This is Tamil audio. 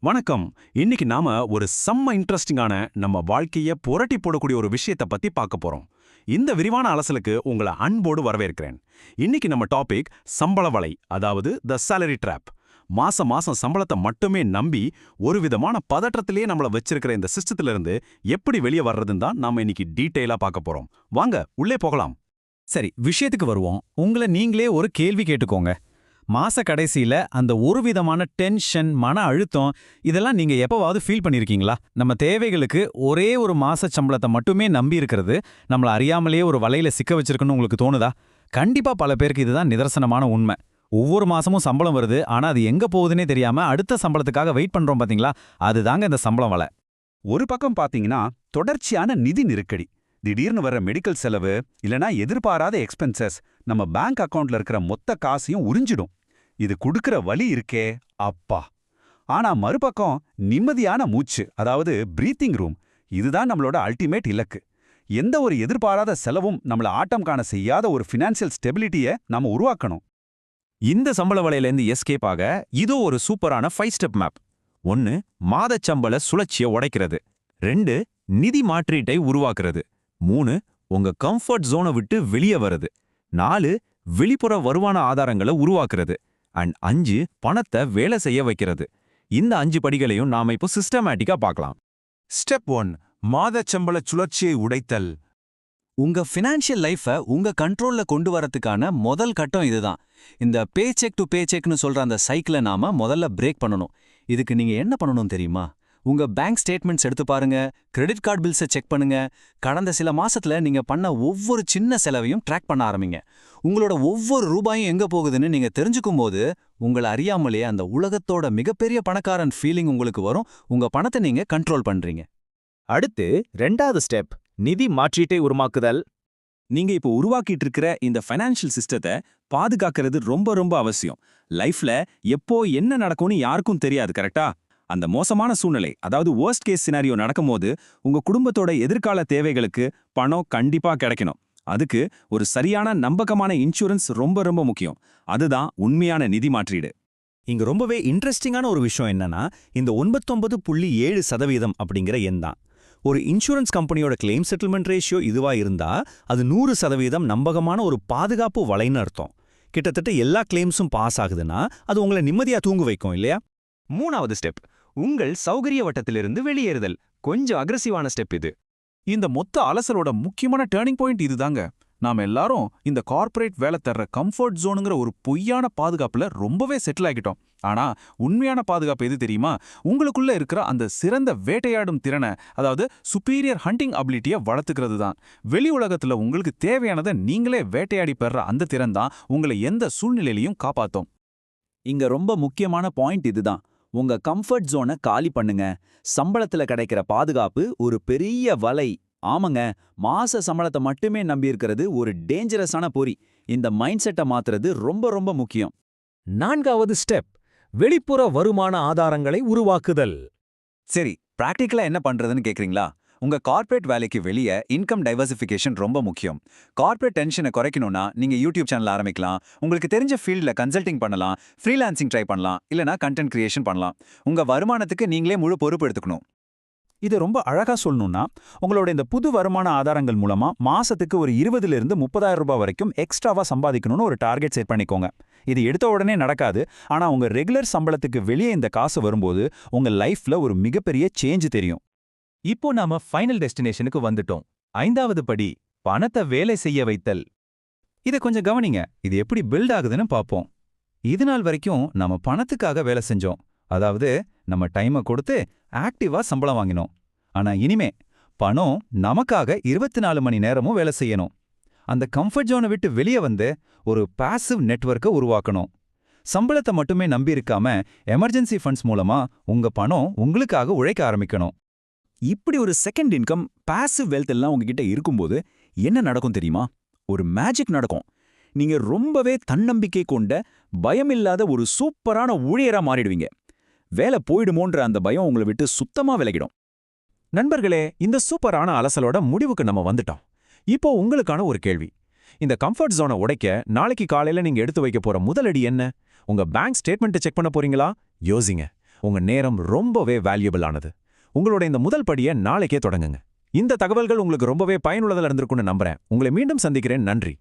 வணக்கம். இன்னைக்கு நாம ஒரு செம்ம இன்ட்ரெஸ்டிங்கான நம்ம வாழ்க்கைய புரட்டி போடக்கூடிய ஒரு விஷயத்தை பத்தி பார்க்க போறோம். இந்த விரிவான அலசலுக்கு உங்களை அன்போடு வரவேற்கிறேன். இன்னைக்கு நம்ம டாபிக் சம்பள வலை, அதாவது த salary trap. மாசம் மாசம் சம்பளத்தை மட்டுமே நம்பி ஒரு விதமான பதற்றத்திலேயே நம்மள வச்சிருக்கிற இந்த சிஸ்டத்துல இருந்து எப்படி வெளியே வர்றதுன்னு தான் நாம இன்னைக்கு டீடைலா பார்க்க போறோம். வாங்க உள்ளே போகலாம். சரி, விஷயத்துக்கு வருவோம். உங்களை நீங்களே ஒரு கேள்வி கேட்டுக்கோங்க. மாச கடைசியில அந்த ஒரு விதமான டென்ஷன், மன அழுத்தம் இதெல்லாம் நீங்க எப்பவாவது ஃபீல் பண்ணிருக்கீங்களா? நம்ம தேவைகளுக்கு ஒரே ஒரு மாச சம்பளத்தை மட்டுமே நம்பி இருக்கிறது நம்மள அறியாமலேயே ஒரு வலையில சிக்க வச்சிருக்குன்னு உங்களுக்கு தோணுதா? கண்டிப்பா பல பேருக்கு இதுதான் நிதர்சனமான உண்மை. ஒவ்வொரு மாசமும் சம்பளம் வருது, ஆனா அது எங்க போகுதுன்னே தெரியாம அடுத்த சம்பளத்துக்காக வெயிட் பண்றோம் பாத்தீங்களா? அதுதாங்க இந்த சம்பளம் வலை. ஒரு பக்கம் பாத்தீங்கன்னா தொடர்ச்சியான நிதி நெருக்கடி, திடீர்னு வர்ற மெடிக்கல் செலவு இல்லனா எதிர்பாராத எக்ஸ்பென்சஸ் நம்ம பேங்க் அக்கவுண்ட்ல இருக்கிற மொத்த காசையும் உறிஞ்சிடும். இது குடுக்கிற வலி இருக்கே அப்பா. ஆனா மறுபக்கம் நிம்மதியான மூச்சு, அதாவது பிரீத்திங் ரூம், இதுதான் நம்மளோட அல்டிமேட் இலக்கு. எந்த ஒரு எதிர்பாராத செலவும் நம்மள ஆட்டம் காண செய்யாத ஒரு ஃபினான்சியல் ஸ்டெபிலிட்டியை நாம உருவாக்கணும். இந்த சம்பள வலையிலேருந்து எஸ்கேப் ஆக இதோ ஒரு சூப்பரான 5 ஸ்டெப் மேப். 1. மாதச்சம்பள சுழற்சியை உடைக்கிறது. 2. நிதி மாற்றீட்டை உருவாக்குறது. 3. உங்க கம்ஃபர்ட் ஜோனை விட்டு வெளியே வருது. 4. வெளிப்புற வருமான ஆதாரங்களை உருவாக்குறது. அண்ட் 5. பணத்தை வேலை செய்ய வைக்கிறது. இந்த 5 படிகளையும் நாம இப்போ சிஸ்டமேட்டிக்கா பார்க்கலாம். ஸ்டெப் 1. மாதச்சம்பள சுழற்சியை உடைத்தல். உங்க ஃபினான்ஷியல் லைஃபை உங்க கண்ட்ரோல்ல கொண்டு வரதுக்கான முதல் கட்டம் இதுதான். இந்த பே செக் டு பே செக்னு சொல்ற அந்த சைக்கிளை நாம முதல்ல பிரேக் பண்ணணும். இதுக்கு நீங்க என்ன பண்ணணும் தெரியுமா? உங்க பேங்க் ஸ்டேட்மெண்ட்ஸ் எடுத்து பாருங்க, கிரெடிட் கார்டு பில்ஸை செக் பண்ணுங்க. கடந்த சில மாசத்துல நீங்க பண்ண ஒவ்வொரு சின்ன செலவையும் ட்ராக் பண்ண ஆரம்பிங்க. உங்களோட ஒவ்வொரு ரூபாயும் எங்க போகுதுன்னு நீங்க தெரிஞ்சுக்கும் போது உங்களை அறியாமலே அந்த உலகத்தோட மிகப்பெரிய பணக்காரன் ஃபீலிங் உங்களுக்கு வரும். உங்க பணத்தை நீங்க கண்ட்ரோல் பண்றீங்க. அடுத்து 2வது ஸ்டெப், நிதி மாற்றீட்டை உருவாக்குதல். நீங்க இப்போ உருவாக்கிட்டு இருக்கிற இந்த ஃபைனான்ஷியல் சிஸ்டத்தை பாதுகாக்கிறது ரொம்ப ரொம்ப அவசியம். லைஃப்ல எப்போ என்ன நடக்கும்னு யாருக்கும் தெரியாது, கரெக்டா? அந்த மோசமான சூழ்நிலை, அதாவது worst கேஸ் சினாரியோ நடக்கும்போது உங்க குடும்பத்தோட எதிர்கால தேவைகளுக்கு பணம் கண்டிப்பா கிடைக்கணும். அதுக்கு ஒரு சரியான நம்பகமான இன்சூரன்ஸ் ரொம்ப ரொம்ப முக்கியம். அதுதான் உண்மையான நிதி மாற்றீடு. இங்க ரொம்பவே இன்ட்ரெஸ்டிங்கான ஒரு விஷயம் என்னன்னா, இந்த 99.7% அப்படிங்கிற எண் தான். ஒரு இன்சூரன்ஸ் கம்பெனியோட கிளைம் செட்டில்மெண்ட் ரேஷியோ இதுவா இருந்தா அது 100% நம்பகமான ஒரு பாதுகாப்பு வலைன்னு அர்த்தம். கிட்டத்தட்ட எல்லா கிளைம்ஸும் பாஸ் ஆகுதுன்னா அது உங்களை நிம்மதியா தூங்க வைக்கும், இல்லையா? 3வது ஸ்டெப், உங்கள் சௌகரிய வட்டத்திலிருந்து வெளியேறுதல். கொஞ்சம் அக்ரெசிவான ஸ்டெப் இது. இந்த மொத்த அலசலோட முக்கியமான டேர்னிங் பாயிண்ட் இதுதாங்க. நாம எல்லாரும் இந்த கார்ப்பரேட் வேலை தர்ற கம்ஃபர்ட் ஜோனுங்கிற ஒரு பொய்யான பாதுகாப்புல ரொம்பவே செட்டில் ஆகிட்டோம். ஆனா உண்மையான பாதுகாப்பு எது தெரியுமா? உங்களுக்குள்ள இருக்கிற அந்த சிறந்த வேட்டையாடும் திறனை, அதாவது சுப்பீரியர் ஹண்டிங் அபிலிட்டியை வளர்த்துக்கிறது தான். வெளி உலகத்துல உங்களுக்கு தேவையானதை நீங்களே வேட்டையாடி பெற அந்த திறன் தான் உங்களை எந்த சூழ்நிலையிலையும் காப்பாத்தும். இங்க ரொம்ப முக்கியமான பாயிண்ட் இதுதான். உங்க கம்ஃபர்ட் ஜோனை காலி பண்ணுங்க. சம்பளத்துல கிடைக்கிற பாதுகாப்பு ஒரு பெரிய வலை. ஆமாங்க, மாச சம்பளத்தை மட்டுமே நம்பியிருக்கிறது ஒரு டேஞ்சரஸான பொறி. இந்த மைண்ட் செட்டை மாத்துறது ரொம்ப ரொம்ப முக்கியம். 4வது ஸ்டெப், வெளிப்புற வருமான ஆதாரங்களை உருவாக்குதல். சரி, பிராக்டிக்கலா என்ன பண்றதுன்னு கேக்குறீங்களா? உங்க கார்ப்பரேட் வேலைக்கு வெளியே இன்கம் டைவர்சிஃபிகேஷன் ரொம்ப முக்கியம். கார்ப்பரேட் டென்ஷனை குறைக்கணும்னா நீங்க யூடியூப் சேனல் ஆரம்பிக்கலாம், உங்களுக்கு தெரிஞ்ச ஃபீல்ட்ல கன்சல்டிங் பண்ணலாம், ஃப்ரீலான்சிங் ட்ரை பண்ணலாம், இல்லனா கண்டென்ட் கிரியேஷன் பண்ணலாம். உங்க வருமானத்துக்கு நீங்களே முழு பொறுப்பு எடுத்துக்கணும். இது ரொம்ப அழகா சொல்லணும்னா, உங்களோட இந்த புது வருமான ஆதாரங்கள் மூலமா மாசத்துக்கு ஒரு 20,000 to 30,000 ரூபாய் வரைக்கும் எக்ஸ்ட்ராவா சம்பாதிக்கணும்னு ஒரு டார்கெட் செட் பண்ணிக்கோங்க. இது எடுத்த உடனே நடக்காது, ஆனா உங்க ரெகுலர் சம்பளத்துக்கு வெளியே இந்த காசு வரும்போது உங்க லைஃப்ல ஒரு மிகப்பெரிய சேஞ்ச் தெரியும். இப்போ நாம ஃபைனல் டெஸ்டினேஷனுக்கு வந்துட்டோம். 5வது படி, பணத்தை வேலை செய்ய வைத்தல். இதை கொஞ்சம் கவனிங்க. இது எப்படி பில்ட் ஆகுதுன்னு பார்ப்போம். இது நாள் வரைக்கும் நம்ம பணத்துக்காக வேலை செஞ்சோம், அதாவது நம்ம டைமை கொடுத்து ஆக்டிவா சம்பளம் வாங்கினோம். ஆனா இனிமே பணம் நமக்காக 24 மணி நேரமும் வேலை செய்யணும். அந்த கம்ஃபர்ட் ஜோனை விட்டு வெளியே வந்து ஒரு பாசிவ் நெட்வொர்க்கை உருவாக்கணும். சம்பளத்தை மட்டுமே நம்பி இருக்காம எமர்ஜென்சி ஃபண்ட்ஸ் மூலமா உங்க பணம் உங்களுக்காக உழைக்க ஆரம்பிக்கணும். இப்படி ஒரு செகண்ட் இன்கம், பாசிவ் வெல்த் எல்லாம் உங்ககிட்ட இருக்கும்போது என்ன நடக்கும் தெரியுமா? ஒரு மேஜிக் நடக்கும். நீங்க ரொம்பவே தன்னம்பிக்கை கொண்ட, பயமில்லாத ஒரு சூப்பரான ஊழியரா மாறிடுவீங்க. வேலை போயிடுமோன்ற அந்த பயம் உங்களை விட்டு சுத்தமா விலகிடும். நண்பர்களே, இந்த சூப்பரான அலசலோட முடிவுக்கு நம்ம வந்துட்டோம். இப்போ உங்களுக்கான ஒரு கேள்வி. இந்த கம்ஃபர்ட் ஜோனை உடைக்க நாளைக்கு காலையில நீங்க எடுத்து வைக்க போற முதலடி என்ன? உங்க பேங்க் ஸ்டேட்மெண்ட்டை செக் பண்ண போறீங்களா? யோசிங்க. உங்க நேரம் ரொம்பவே வேல்யூபிள் ஆனது. உங்களோட இந்த முதல் படியை நாளைக்கே தொடங்குங்க. இந்த தகவல்கள் உங்களுக்கு ரொம்பவே பயனுள்ளதா இருந்திருக்கும்னு நம்புறேன். உங்களை மீண்டும் சந்திக்கிறேன். நன்றி.